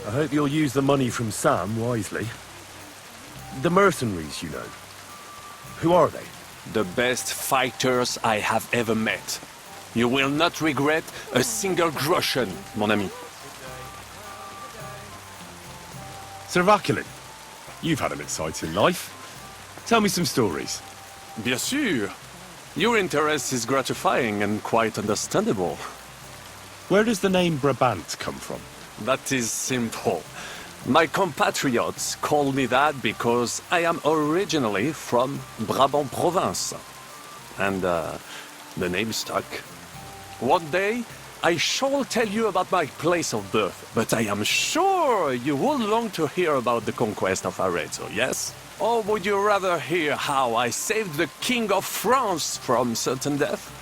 I hope you'll use the money from Sam wisely. The mercenaries, you know. Who are they? The best fighters I have ever met. You will not regret a single groschen, mon ami. Sir Vauquelin, you've had an exciting life. Tell me some stories. Bien sûr. Your interest is gratifying and quite understandable. Where does the name Brabant come from? That is simple. My compatriots call me that because I am originally from Brabant province. And the name stuck. One day, I shall tell you about my place of birth, but I am sure you would long to hear about the conquest of Arezzo, yes? Or would you rather hear how I saved the King of France from certain death?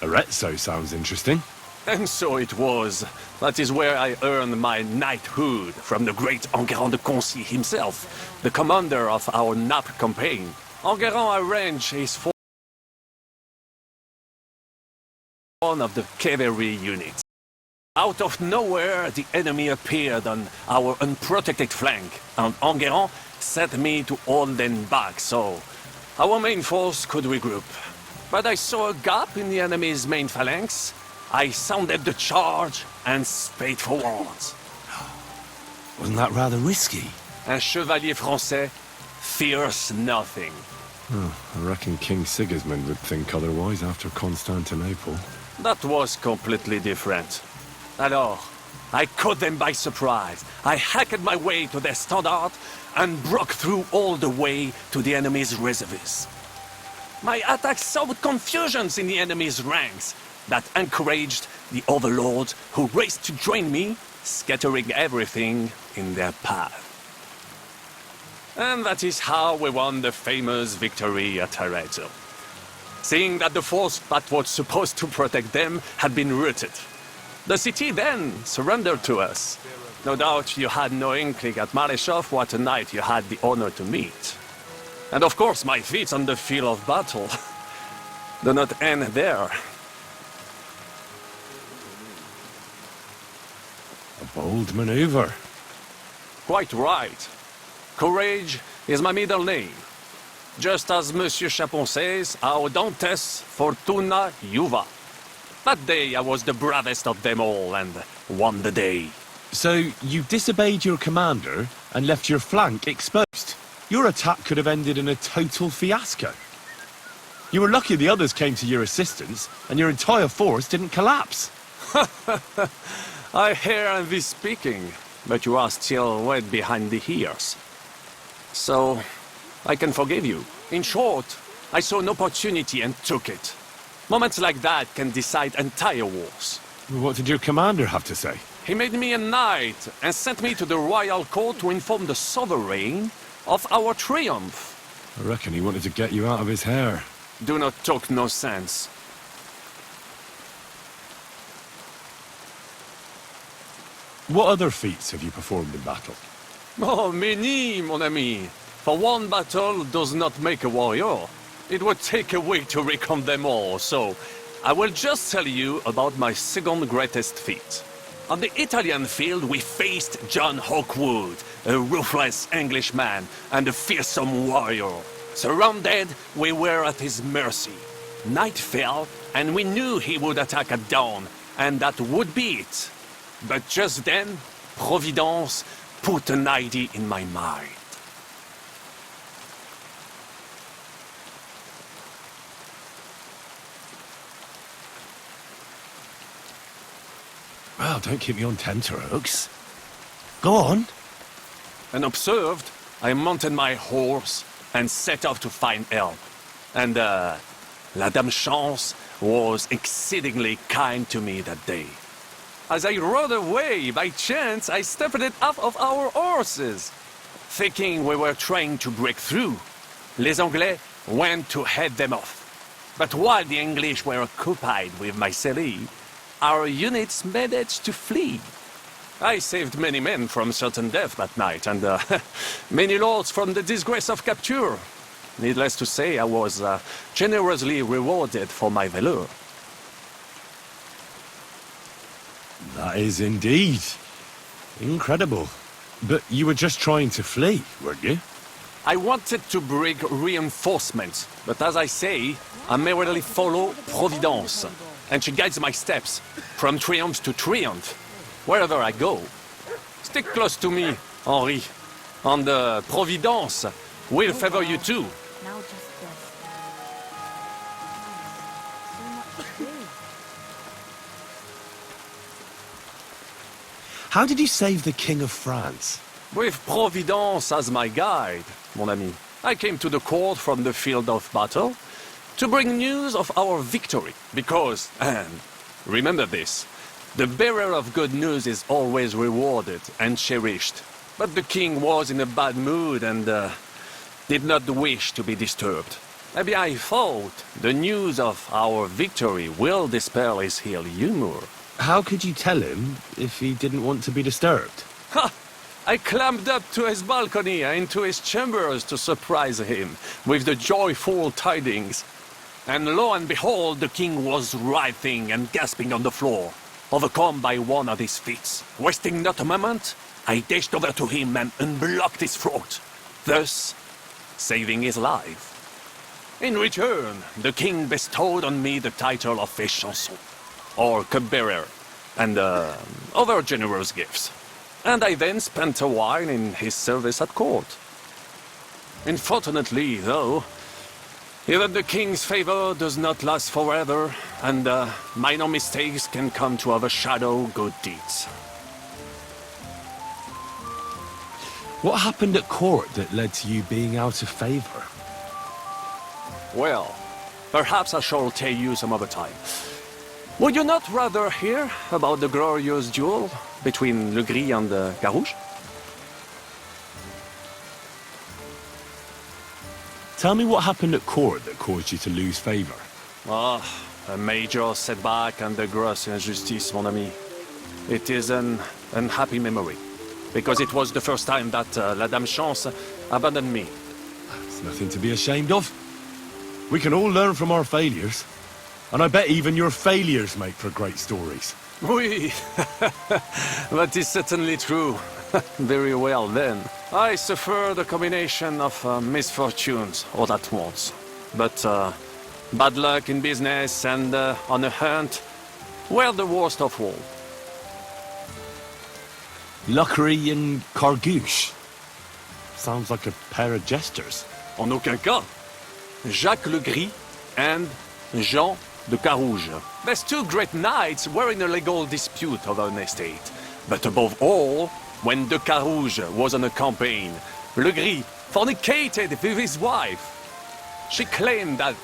Arezzo sounds interesting. And so it was. That is where I earned my knighthood from the great Enguerrand de Concy himself, the commander of our Naples campaign. Enguerrand arranged his one of the cavalry units. Out of nowhere, the enemy appeared on our unprotected flank, and Enguerrand set me to hold them back so our main force could regroup. But I saw a gap in the enemy's main phalanx. I sounded the charge and sped forwards. Wasn't that rather risky? Un chevalier français fears nothing. Oh, I reckon King Sigismund would think otherwise after Constantinople. That was completely different. Alors, I caught them by surprise. I hacked my way to their standard and broke through all the way to the enemy's reserves. My attack sowed confusions in the enemy's ranks that encouraged the overlords who raced to join me, scattering everything in their path. And that is how we won the famous victory at Arezzo. Seeing that the force that was supposed to protect them had been routed. The city then surrendered to us. No doubt you had no inkling at Maleshov what a knight you had the honor to meet. And of course my feats on the field of battle do not end there. A bold maneuver. Quite right. Courage is my middle name. Just as Monsieur Chapon says, Audantes Fortuna Juva. That day I was the bravest of them all and won the day. So you disobeyed your commander and left your flank exposed. Your attack could have ended in a total fiasco. You were lucky the others came to your assistance and your entire force didn't collapse. I hear envy speaking, but you are still wet behind the ears. So, I can forgive you. In short, I saw an opportunity and took it. Moments like that can decide entire wars. What did your commander have to say? He made me a knight and sent me to the royal court to inform the sovereign of our triumph. I reckon he wanted to get you out of his hair. Do not talk no sense. What other feats have you performed in battle? Oh, many, mon ami. For one battle does not make a warrior. It would take a week to recount them all, so I will just tell you about my second greatest feat. On the Italian field, we faced John Hawkwood, a ruthless Englishman and a fearsome warrior. Surrounded, we were at his mercy. Night fell, and we knew he would attack at dawn, and that would be it. But just then, Providence put an idea in my mind. Well, don't keep me on tenterhooks. Go on. Unobserved, I mounted my horse and set off to find help. And, La Dame Chance was exceedingly kind to me that day. As I rode away, by chance, I stepped off of our horses. Thinking we were trying to break through, Les Anglais went to head them off. But while the English were occupied with my Marseille, our units managed to flee. I saved many men from certain death that night, and many lords from the disgrace of capture. Needless to say, I was generously rewarded for my valor. That is indeed incredible. But you were just trying to flee, weren't you? I wanted to bring reinforcements, but as I say, I merely follow Providence, and she guides my steps, from triumph to triumph, wherever I go. Stick close to me, Henri, and Providence will favor you too. Now just this. So much to do. How did you save the King of France? With Providence as my guide, mon ami, I came to the court from the field of battle to bring news of our victory, because, and remember this, the bearer of good news is always rewarded and cherished. But the king was in a bad mood and did not wish to be disturbed. Maybe I thought the news of our victory will dispel his ill humor. How could you tell him if he didn't want to be disturbed? Ha! I climbed up to his balcony and into his chambers to surprise him with the joyful tidings. And lo and behold, the king was writhing and gasping on the floor, overcome by one of his fits. Wasting not a moment, I dashed over to him and unblocked his throat, thus saving his life. In return, the king bestowed on me the title of Échanson, or cupbearer, and other generous gifts. And I then spent a while in his service at court. Unfortunately, though, even the king's favor does not last forever, and minor mistakes can come to overshadow good deeds. What happened at court that led to you being out of favor? Well, perhaps I shall tell you some other time. Would you not rather hear about the glorious duel between Le Gris and Carouge? Tell me what happened at court that caused you to lose favor. Ah, a major setback and a gross injustice, mon ami. It is an unhappy memory, because it was the first time that La Dame Chance abandoned me. It's nothing to be ashamed of. We can all learn from our failures. And I bet even your failures make for great stories. Oui, that is certainly true. Very well then. I suffered a combination of misfortunes all at once. But bad luck in business and on a hunt were the worst of all. Luckery and Cargouche. Sounds like a pair of jesters. En aucun cas. Jacques Le Gris and Jean de Carouge. These two great knights were in a legal dispute over an estate. But above all, when de Carouge was on a campaign, Le Gris fornicated with his wife. She claimed that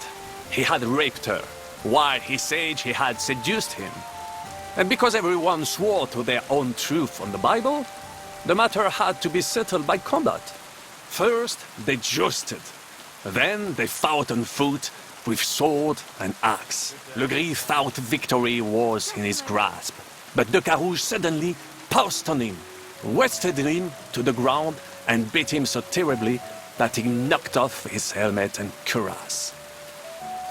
he had raped her, while he said he had seduced him. And because everyone swore to their own truth on the Bible, the matter had to be settled by combat. First, they jousted. Then they fought on foot with sword and axe. Le Gris thought victory was in his grasp, but de Carouge suddenly pounced on him, wrested him to the ground, and beat him so terribly that he knocked off his helmet and cuirass.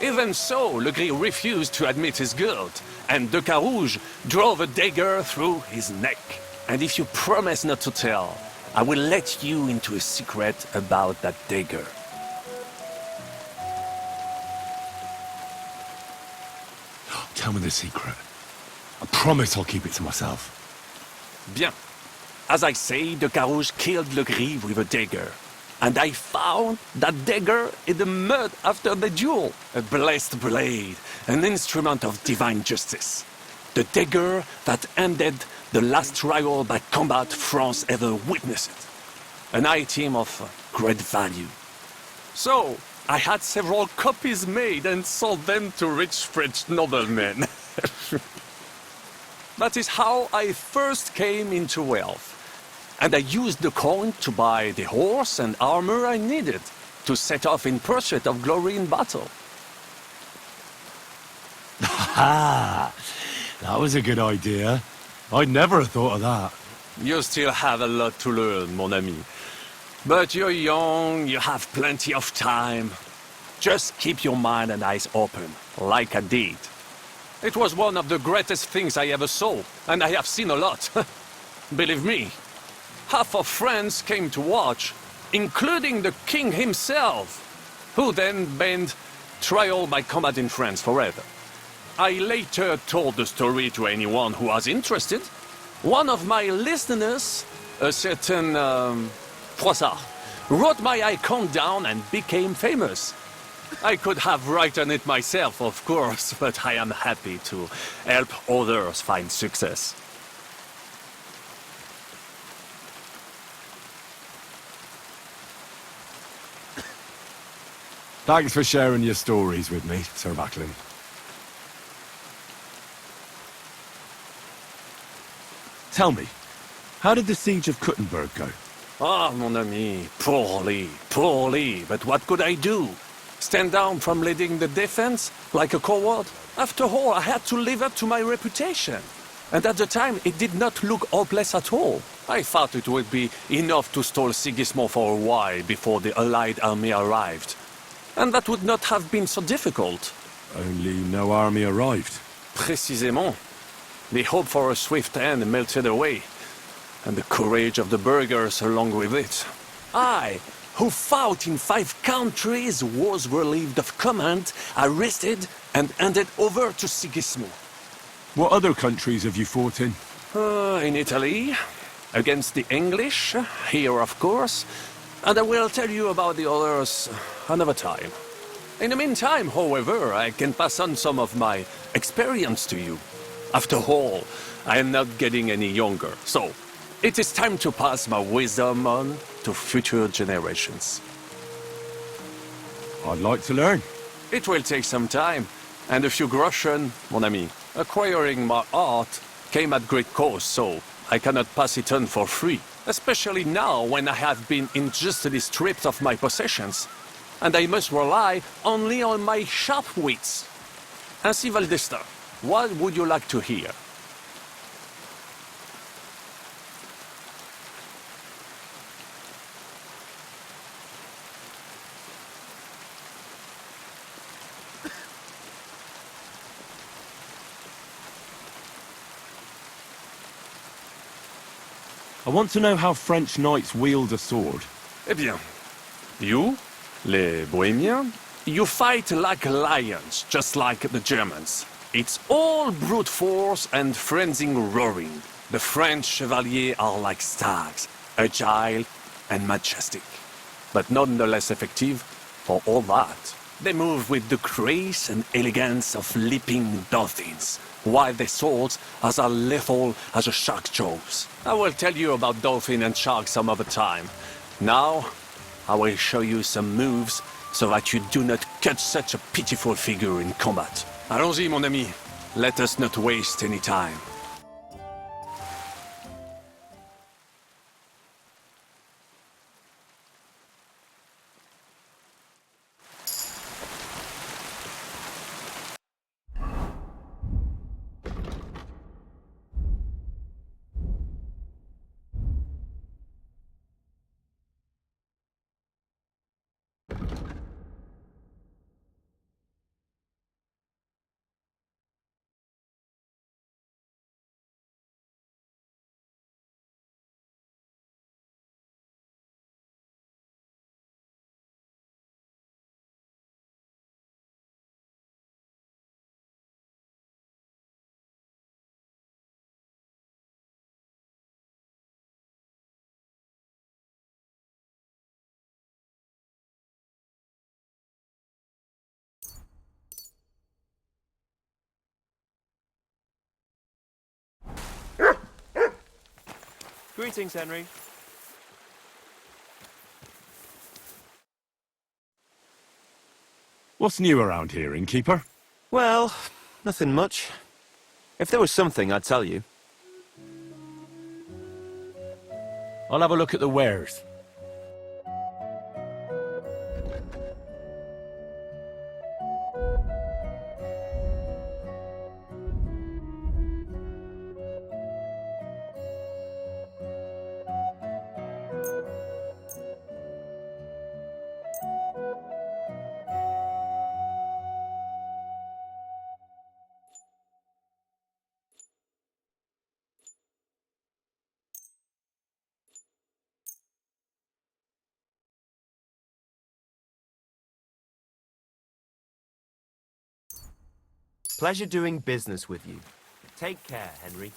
Even so, Le Gris refused to admit his guilt, and de Carouge drove a dagger through his neck. And if you promise not to tell, I will let you into a secret about that dagger. Tell me the secret. I promise I'll keep it to myself. Bien. As I say, de Carouge killed Le Gris with a dagger. And I found that dagger in the mud after the duel. A blessed blade, an instrument of divine justice. The dagger that ended the last trial by combat France ever witnessed. An item of great value. So, I had several copies made and sold them to rich French noblemen. That is how I first came into wealth. And I used the coin to buy the horse and armor I needed to set off in pursuit of glory in battle. Ha! That was a good idea. I'd never have thought of that. You still have a lot to learn, mon ami. But you're young, you have plenty of time. Just keep your mind and eyes open, like I did. It was one of the greatest things I ever saw, and I have seen a lot. Believe me. Half of France came to watch, including the king himself, who then banned trial by combat in France forever. I later told the story to anyone who was interested. One of my listeners, a certain Froissart, wrote my icon down and became famous. I could have written it myself, of course, but I am happy to help others find success. Thanks for sharing your stories with me, Sir Vauquelin. Tell me, how did the siege of Kuttenberg go? Ah, mon ami, poorly, poorly, but what could I do? Stand down from leading the defense like a coward? After all, I had to live up to my reputation. And at the time, it did not look hopeless at all. I thought it would be enough to stall Sigismund for a while before the Allied army arrived. And that would not have been so difficult. Only no army arrived. Précisément. The hope for a swift end melted away, and the courage of the burghers along with it. I, who fought in 5 countries, was relieved of command, arrested, and handed over to Sigismund. What other countries have you fought in? In Italy, against the English, here of course, and I will tell you about the others another time. In the meantime, however, I can pass on some of my experience to you. After all, I am not getting any younger, so it is time to pass my wisdom on to future generations. I'd like to learn. It will take some time, and a few groschen, mon ami. Acquiring my art came at great cost, so I cannot pass it on for free. Especially now, when I have been injustly stripped of my possessions, and I must rely only on my sharp wits. Ainsi va le destin. What would you like to hear? I want to know how French knights wield a sword. Eh bien, you, les Bohemians, you fight like lions, just like the Germans. It's all brute force and frenzied roaring. The French chevaliers are like stags, agile and majestic, but nonetheless effective for all that. They move with the grace and elegance of leaping dolphins, while their swords are as lethal as a shark's jaws. I will tell you about dolphin and shark some other time. Now, I will show you some moves so that you do not cut such a pitiful figure in combat. Allons-y, mon ami. Let us not waste any time. Greetings, Henry. What's new around here, innkeeper? Well, nothing much. If there was something, I'd tell you. I'll have a look at the wares. Pleasure doing business with you. Take care, Henry.